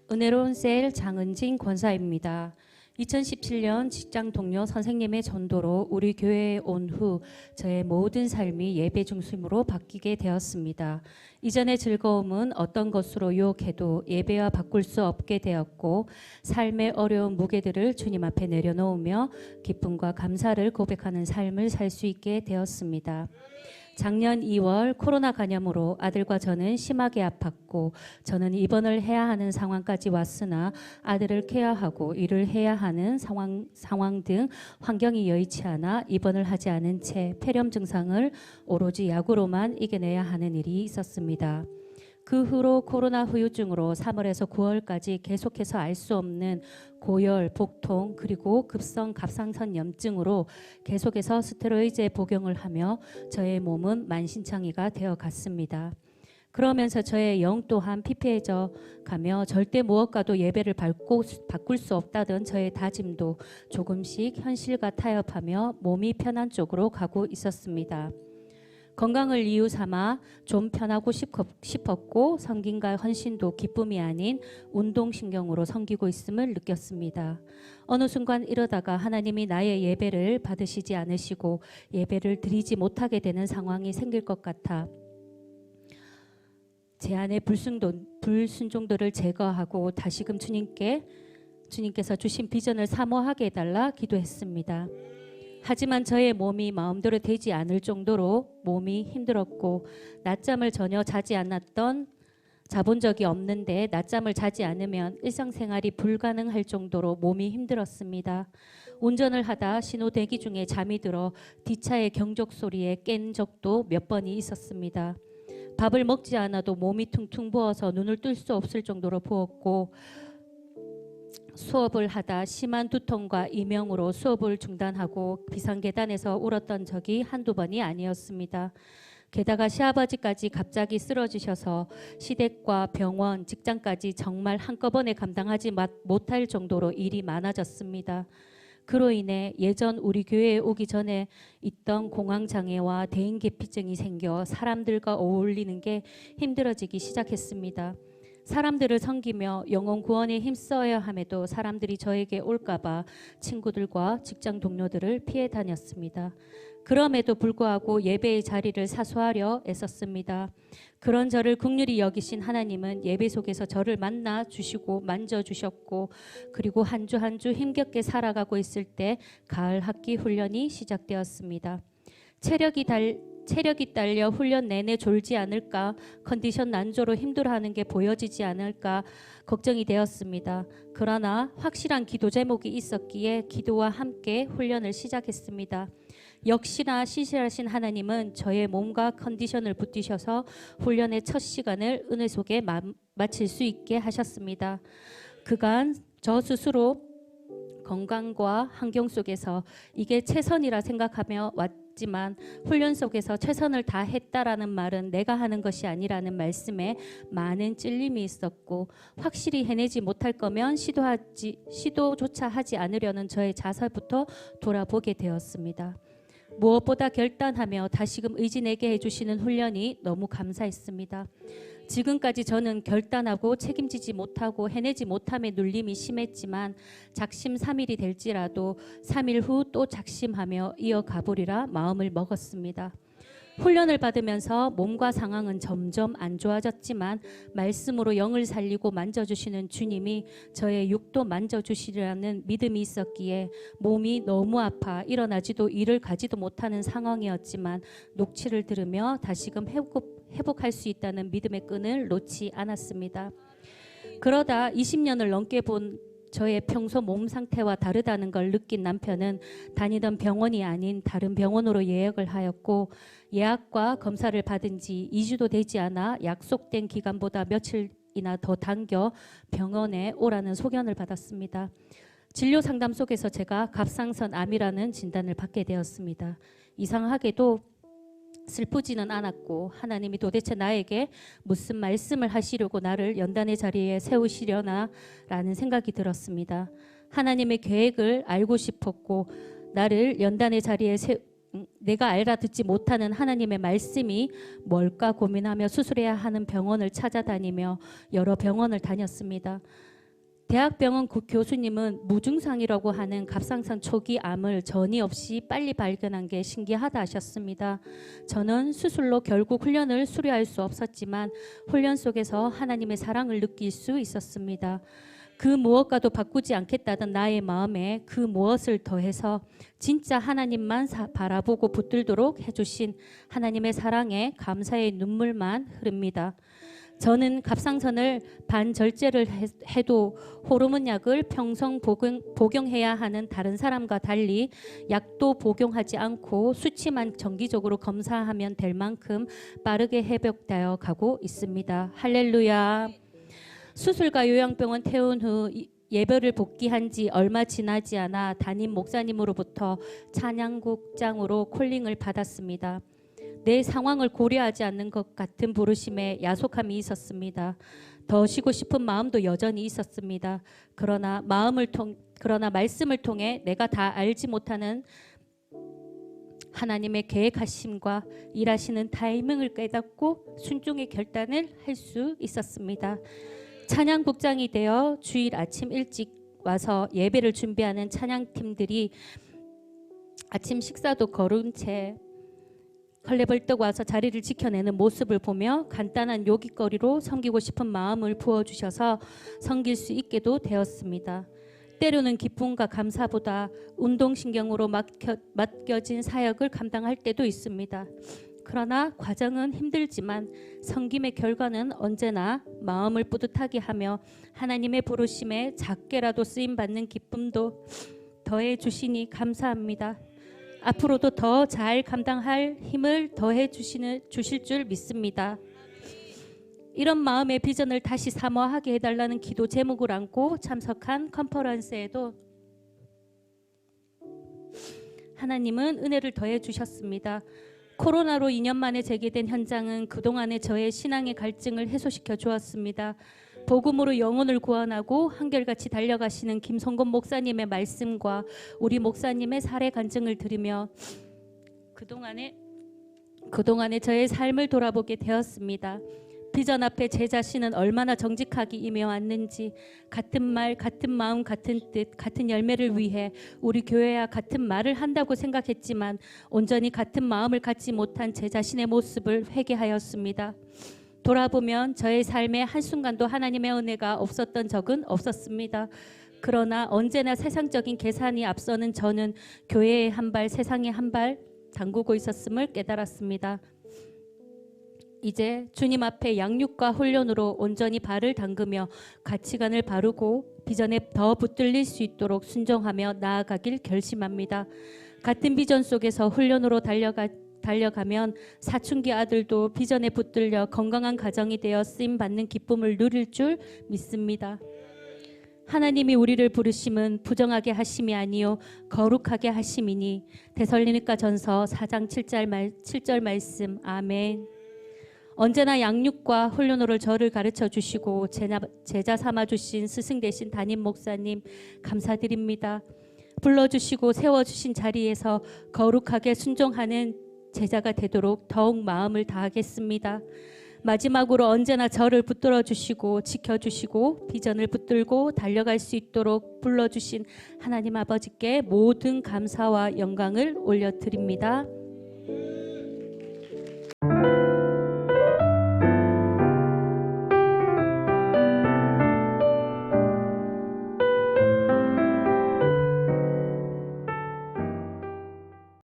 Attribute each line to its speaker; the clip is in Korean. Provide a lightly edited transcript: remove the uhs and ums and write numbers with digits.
Speaker 1: 은혜로운 셀 장은진 권사입니다. 2017년 직장 동료 선생님의 전도로 우리 교회에 온 후 저의 모든 삶이 예배 중심으로 바뀌게 되었습니다. 이전의 즐거움은 어떤 것으로 유혹해도 예배와 바꿀 수 없게 되었고, 삶의 어려운 무게들을 주님 앞에 내려놓으며 기쁨과 감사를 고백하는 삶을 살 수 있게 되었습니다. 작년 2월 코로나 감염으로 아들과 저는 심하게 아팠고, 저는 입원을 해야 하는 상황까지 왔으나 아들을 케어하고 일을 해야 하는 상황 등 환경이 여의치 않아 입원을 하지 않은 채 폐렴 증상을 오로지 약으로만 이겨내야 하는 일이 있었습니다. 그 후로 코로나 후유증으로 3월에서 9월까지 계속해서 알 수 없는 고열, 복통, 그리고 급성 갑상선 염증으로 계속해서 스테로이드에 복용을 하며 저의 몸은 만신창이가 되어 갔습니다. 그러면서 저의 영 또한 피폐해져 가며 절대 무엇과도 예배를 바꿀 수 없다던 저의 다짐도 조금씩 현실과 타협하며 몸이 편한 쪽으로 가고 있었습니다. 건강을 이유 삼아 좀 편하고 싶었고, 섬김과 헌신도 기쁨이 아닌 운동신경으로 섬기고 있음을 느꼈습니다. 어느 순간 이러다가 하나님이 나의 예배를 받으시지 않으시고 예배를 드리지 못하게 되는 상황이 생길 것 같아 제 안의 불순종들을 제거하고 다시금 주님께서 주신 비전을 사모하게 해달라 기도했습니다. 하지만 저의 몸이 마음대로 되지 않을 정도로 몸이 힘들었고, 낮잠을 전혀 자본 적이 없는데 낮잠을 자지 않으면 일상생활이 불가능할 정도로 몸이 힘들었습니다. 운전을 하다 신호 대기 중에 잠이 들어 뒷차의 경적 소리에 깬 적도 몇 번이 있었습니다. 밥을 먹지 않아도 몸이 퉁퉁 부어서 눈을 뜰 수 없을 정도로 부었고, 수업을 하다 심한 두통과 이명으로 수업을 중단하고 비상계단에서 울었던 적이 한두 번이 아니었습니다. 게다가 시아버지까지 갑자기 쓰러지셔서 시댁과 병원, 직장까지 정말 한꺼번에 감당하지 못할 정도로 일이 많아졌습니다. 그로 인해 예전 우리 교회에 오기 전에 있던 공황장애와 대인기피증이 생겨 사람들과 어울리는 게 힘들어지기 시작했습니다. 사람들을 섬기며 영혼 구원에 힘써야 함에도 사람들이 저에게 올까봐 친구들과 직장 동료들을 피해 다녔습니다. 그럼에도 불구하고 예배의 자리를 사수하려 애썼습니다. 그런 저를 긍휼히 여기신 하나님은 예배 속에서 저를 만나 주시고 만져주셨고, 그리고 한 주 한 주 힘겹게 살아가고 있을 때 가을 학기 훈련이 시작되었습니다. 체력이 딸려 훈련 내내 졸지 않을까, 컨디션 난조로 힘들어하는 게 보여지지 않을까 걱정이 되었습니다. 그러나 확실한 기도 제목이 있었기에 기도와 함께 훈련을 시작했습니다. 역시나 신실하신 하나님은 저의 몸과 컨디션을 붙드셔서 훈련의 첫 시간을 은혜 속에 마칠 수 있게 하셨습니다. 그간 저 스스로 건강과 환경 속에서 이게 최선이라 생각하며 왔지만, 훈련 속에서 최선을 다했다라는 말은 내가 하는 것이 아니라는 말씀에 많은 찔림이 있었고, 확실히 해내지 못할 거면 시도조차 하지 않으려는 저의 자살부터 돌아보게 되었습니다. 무엇보다 결단하며 다시금 의지내게 해주시는 훈련이 너무 감사했습니다. 지금까지 저는 결단하고 책임지지 못하고 해내지 못함에 눌림이 심했지만, 작심 3일이 될지라도 3일 후 또 작심하며 이어가보리라 마음을 먹었습니다. 훈련을 받으면서 몸과 상황은 점점 안 좋아졌지만 말씀으로 영을 살리고 만져주시는 주님이 저의 육도 만져주시리라는 믿음이 있었기에 몸이 너무 아파 일어나지도 일을 가지도 못하는 상황이었지만 녹취를 들으며 다시금 회복할 수 있다는 믿음의 끈을 놓지 않았습니다. 그러다 20년을 넘게 본 저의 평소 몸 상태와 다르다는 걸 느낀 남편은 다니던 병원이 아닌 다른 병원으로 예약을 하였고, 예약과 검사를 받은 지 2주도 되지 않아 약속된 기간보다 며칠이나 더 당겨 병원에 오라는 소견을 받았습니다. 진료 상담 속에서 제가 갑상선 암이라는 진단을 받게 되었습니다. 이상하게도 슬프지는 않았고 하나님이 도대체 나에게 무슨 말씀을 하시려고 나를 연단의 자리에 세우시려나 라는 생각이 들었습니다. 하나님의 계획을 알고 싶었고 나를 연단의 자리에 내가 알아듣지 못하는 하나님의 말씀이 뭘까 고민하며 수술해야 하는 병원을 찾아다니며 여러 병원을 다녔습니다. 대학병원 교수님은 무증상이라고 하는 갑상선 초기 암을 전이 없이 빨리 발견한 게 신기하다 하셨습니다. 저는 수술로 결국 훈련을 수료할 수 없었지만 훈련 속에서 하나님의 사랑을 느낄 수 있었습니다. 그 무엇과도 바꾸지 않겠다던 나의 마음에 그 무엇을 더해서 진짜 하나님만 바라보고 붙들도록 해주신 하나님의 사랑에 감사의 눈물만 흐릅니다. 저는 갑상선을 반절제를 해도 호르몬 약을 평생 복용해야 하는 다른 사람과 달리 약도 복용하지 않고 수치만 정기적으로 검사하면 될 만큼 빠르게 회복되어 가고 있습니다. 할렐루야. 수술과 요양병원 퇴원 후 예배를 복귀한 지 얼마 지나지 않아 담임 목사님으로부터 찬양국장으로 콜링을 받았습니다. 내 상황을 고려하지 않는 것 같은 부르심에 야속함이 있었습니다. 더 쉬고 싶은 마음도 여전히 있었습니다. 그러나 말씀을 통해 내가 다 알지 못하는 하나님의 계획하심과 일하시는 타이밍을 깨닫고 순종의 결단을 할 수 있었습니다. 찬양국장이 되어 주일 아침 일찍 와서 예배를 준비하는 찬양팀들이 아침 식사도 거른 채 헐레벌떡 와서 자리를 지켜내는 모습을 보며 간단한 요깃거리로 섬기고 싶은 마음을 부어주셔서 섬길 수 있게도 되었습니다. 때로는 기쁨과 감사보다 운동신경으로 맡겨진 사역을 감당할 때도 있습니다. 그러나 과정은 힘들지만 섬김의 결과는 언제나 마음을 뿌듯하게 하며 하나님의 부르심에 작게라도 쓰임받는 기쁨도 더해 주시니 감사합니다. 앞으로도 더 잘 감당할 힘을 더해 주실 줄 믿습니다. 이런 마음의 비전을 다시 사모하게 해달라는 기도 제목을 안고 참석한 컨퍼런스에도 하나님은 은혜를 더해 주셨습니다. 코로나로 2년 만에 재개된 현장은 그동안의 저의 신앙의 갈증을 해소시켜 주었습니다. 복음으로 영혼을 구원하고 한결같이 달려가시는 김성곤 목사님의 말씀과 우리 목사님의 사례 간증을 들으며 그동안의 저의 삶을 돌아보게 되었습니다. 비전 앞에 제 자신은 얼마나 정직하게 임해왔는지, 같은 말, 같은 마음, 같은 뜻, 같은 열매를 위해 우리 교회와 같은 말을 한다고 생각했지만 온전히 같은 마음을 갖지 못한 제 자신의 모습을 회개하였습니다. 돌아보면 저의 삶에 한순간도 하나님의 은혜가 없었던 적은 없었습니다. 그러나 언제나 세상적인 계산이 앞서는 저는 교회에 한 발, 세상에 한 발 담그고 있었음을 깨달았습니다. 이제 주님 앞에 양육과 훈련으로 온전히 발을 담그며 가치관을 바르고 비전에 더 붙들릴 수 있도록 순종하며 나아가길 결심합니다. 같은 비전 속에서 훈련으로 달려가면 사춘기 아들도 비전에 붙들려 건강한 가정이 되어 쓰임받는 기쁨을 누릴 줄 믿습니다. 하나님이 우리를 부르심은 부정하게 하심이 아니요 거룩하게 하심이니 데살로니가전서 4장 7절 말씀. 아멘. 언제나 양육과 훈련으로 저를 가르쳐 주시고 제자 삼아 주신 스승 되신 담임 목사님 감사드립니다. 불러주시고 세워주신 자리에서 거룩하게 순종하는 제자가 되도록 더욱 마음을 다하겠습니다. 마지막으로 언제나 저를 붙들어 주시고 지켜주시고 비전을 붙들고 달려갈 수 있도록 불러주신 하나님 아버지께 모든 감사와 영광을 올려드립니다.